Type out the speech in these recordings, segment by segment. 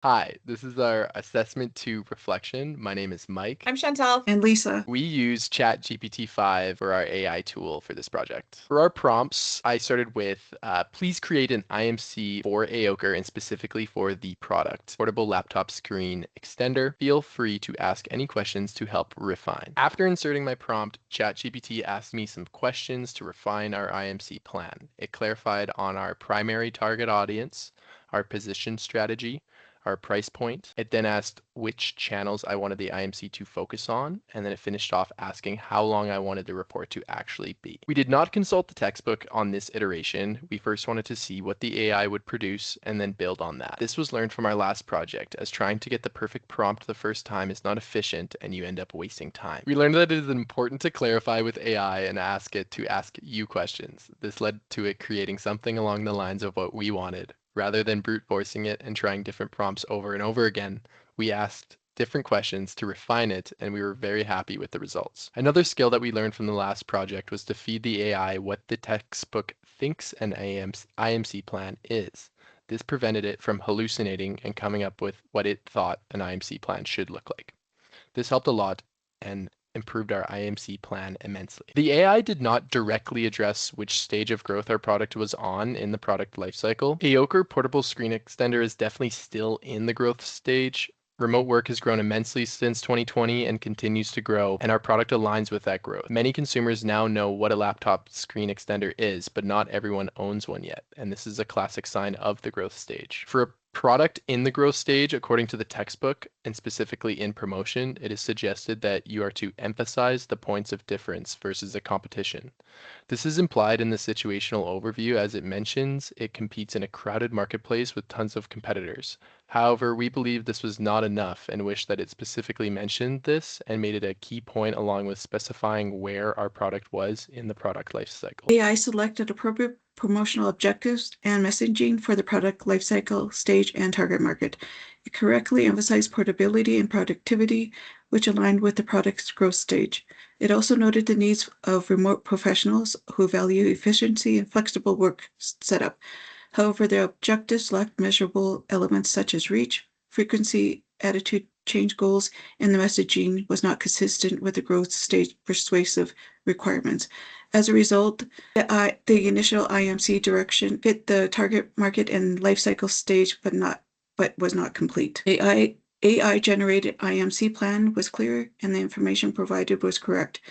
Hi, this is our assessment to reflection. My name is Mike. I'm Chantal. And Lisa. We use ChatGPT 5 for our AI tool for this project. For our prompts, I started with please create an IMC for AOKR and specifically for the product, portable laptop screen extender. Feel free to ask any questions to help refine. After inserting my prompt, ChatGPT asked me some questions to refine our IMC plan. It clarified on our primary target audience, our position strategy, our price point. It then asked which channels I wanted the IMC to focus on, and then it finished off asking how long I wanted the report to actually be. We did not consult the textbook on this iteration. We first wanted to see what the AI would produce and then build on that. This was learned from our last project, as trying to get the perfect prompt the first time is not efficient and you end up wasting time. We learned that it is important to clarify with AI and ask it to ask you questions. This led to it creating something along the lines of what we wanted. Rather than brute forcing it and trying different prompts over and over again, we asked different questions to refine it, and we were very happy with the results. Another skill that we learned from the last project was to feed the AI what the textbook thinks an IMC plan is. This prevented it from hallucinating and coming up with what it thought an IMC plan should look like. This helped a lot and improved our IMC plan immensely. The AI did not directly address which stage of growth our product was on in the product lifecycle. AOKR portable screen extender is definitely still in the growth stage. Remote work has grown immensely since 2020 and continues to grow, and our product aligns with that growth. Many consumers now know what a laptop screen extender is, but not everyone owns one yet, and this is a classic sign of the growth stage. For a product in the growth stage, according to the textbook, and specifically in promotion, it is suggested that you are to emphasize the points of difference versus the competition. This is implied in the situational overview as it mentions it competes in a crowded marketplace with tons of competitors. However, we believe this was not enough and wish that it specifically mentioned this and made it a key point along with specifying where our product was in the product lifecycle. AI selected appropriate promotional objectives and messaging for the product lifecycle stage and target market. It correctly emphasized portability and productivity, which aligned with the product's growth stage. It also noted the needs of remote professionals who value efficiency and flexible work setup. However, the objectives lacked measurable elements such as reach, frequency, attitude change goals, and the messaging was not consistent with the growth stage persuasive requirements. As a result, the initial IMC direction fit the target market and life cycle stage, but was not complete. AI generated IMC plan was clear and the information provided was correct.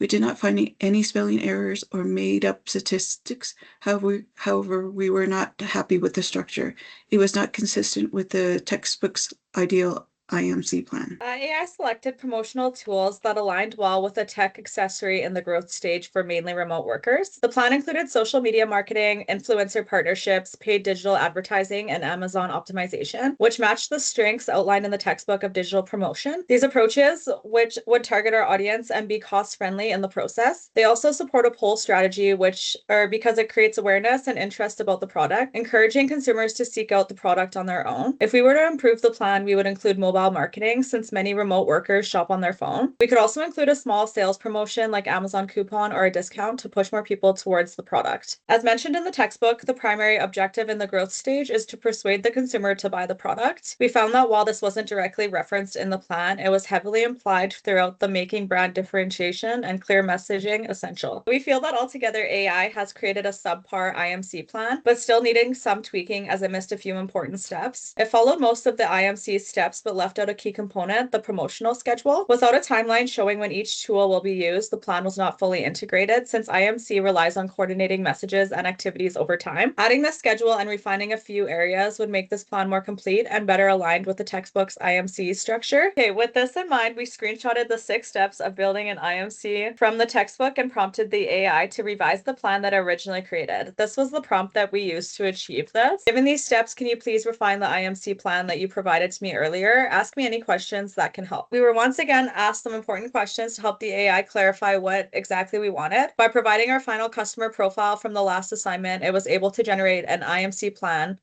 We did not find any spelling errors or made up statistics. However, we were not happy with the structure. It was not consistent with the textbook's ideal IMC plan. AI selected promotional tools that aligned well with a tech accessory in the growth stage for mainly remote workers. The plan included social media marketing, influencer partnerships, paid digital advertising, and Amazon optimization, which matched the strengths outlined in the textbook of digital promotion. These approaches, which would target our audience and be cost-friendly in the process. They also support a pull strategy, because it creates awareness and interest about the product, encouraging consumers to seek out the product on their own. If we were to improve the plan, we would include mobile marketing since many remote workers shop on their phone. We could also include a small sales promotion like Amazon coupon or a discount to push more people towards the product. As mentioned in the textbook, the primary objective in the growth stage is to persuade the consumer to buy the product. We found that while this wasn't directly referenced in the plan, it was heavily implied throughout the making brand differentiation and clear messaging essential. We feel that altogether AI has created a subpar IMC plan, but still needing some tweaking as it missed a few important steps. It followed most of the IMC steps, but left out a key component, the promotional schedule. Without a timeline showing when each tool will be used, the plan was not fully integrated since IMC relies on coordinating messages and activities over time. Adding the schedule and refining a few areas would make this plan more complete and better aligned with the textbook's IMC structure. Okay, with this in mind, we screenshotted the 6 steps of building an IMC from the textbook and prompted the AI to revise the plan that I originally created. This was the prompt that we used to achieve this. Given these steps, can you please refine the IMC plan that you provided to me earlier? Ask me any questions that can help. We were once again asked some important questions to help the AI clarify what exactly we wanted. By providing our final customer profile from the last assignment, it was able to generate an IMC plan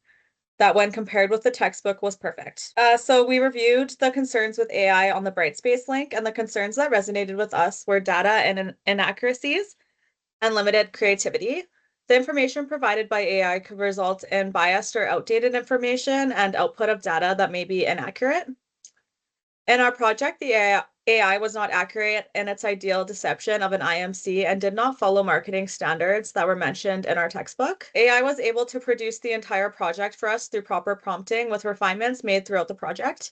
that when compared with the textbook was perfect. So we reviewed the concerns with AI on the Brightspace link, and the concerns that resonated with us were data and inaccuracies and limited creativity. The information provided by AI could result in biased or outdated information and output of data that may be inaccurate. In our project, the AI was not accurate in its ideal deception of an IMC and did not follow marketing standards that were mentioned in our textbook. AI was able to produce the entire project for us through proper prompting with refinements made throughout the project.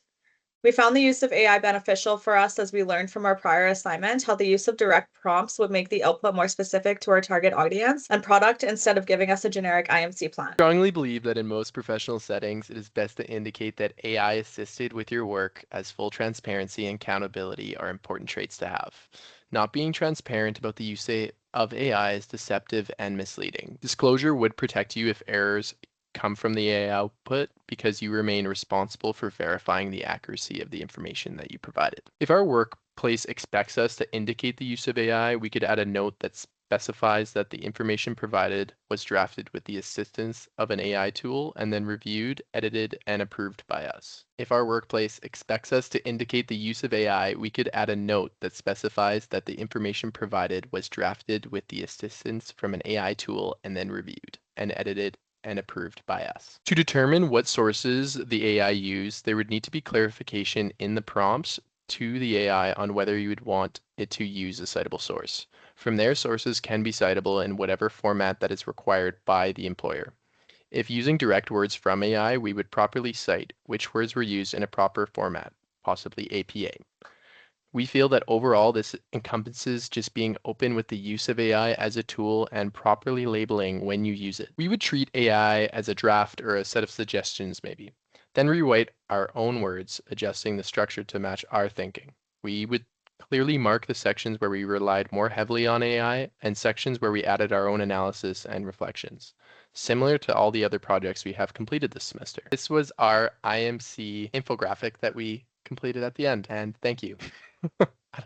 We found the use of AI beneficial for us as we learned from our prior assignment how the use of direct prompts would make the output more specific to our target audience and product instead of giving us a generic IMC plan. Strongly believe that in most professional settings, it is best to indicate that AI assisted with your work, as full transparency and accountability are important traits to have. Not being transparent about the use of AI is deceptive and misleading. Disclosure would protect you if errors come from the AI output because you remain responsible for verifying the accuracy of the information that you provided. If our workplace expects us to indicate the use of AI, we could add a note that specifies that the information provided was drafted with the assistance of an AI tool and then reviewed, edited, and approved by us. If our workplace expects us to indicate the use of AI, we could add a note that specifies that the information provided was drafted with the assistance from an AI tool and then reviewed and edited and approved by us. To determine what sources the AI used, there would need to be clarification in the prompts to the AI on whether you would want it to use a citable source. From there, sources can be citable in whatever format that is required by the employer. If using direct words from AI, we would properly cite which words were used in a proper format, possibly APA. We feel that overall this encompasses just being open with the use of AI as a tool and properly labeling when you use it. We would treat AI as a draft or a set of suggestions maybe, then rewrite our own words, adjusting the structure to match our thinking. We would clearly mark the sections where we relied more heavily on AI and sections where we added our own analysis and reflections, similar to all the other projects we have completed this semester. This was our IMC infographic that we completed at the end, and thank you.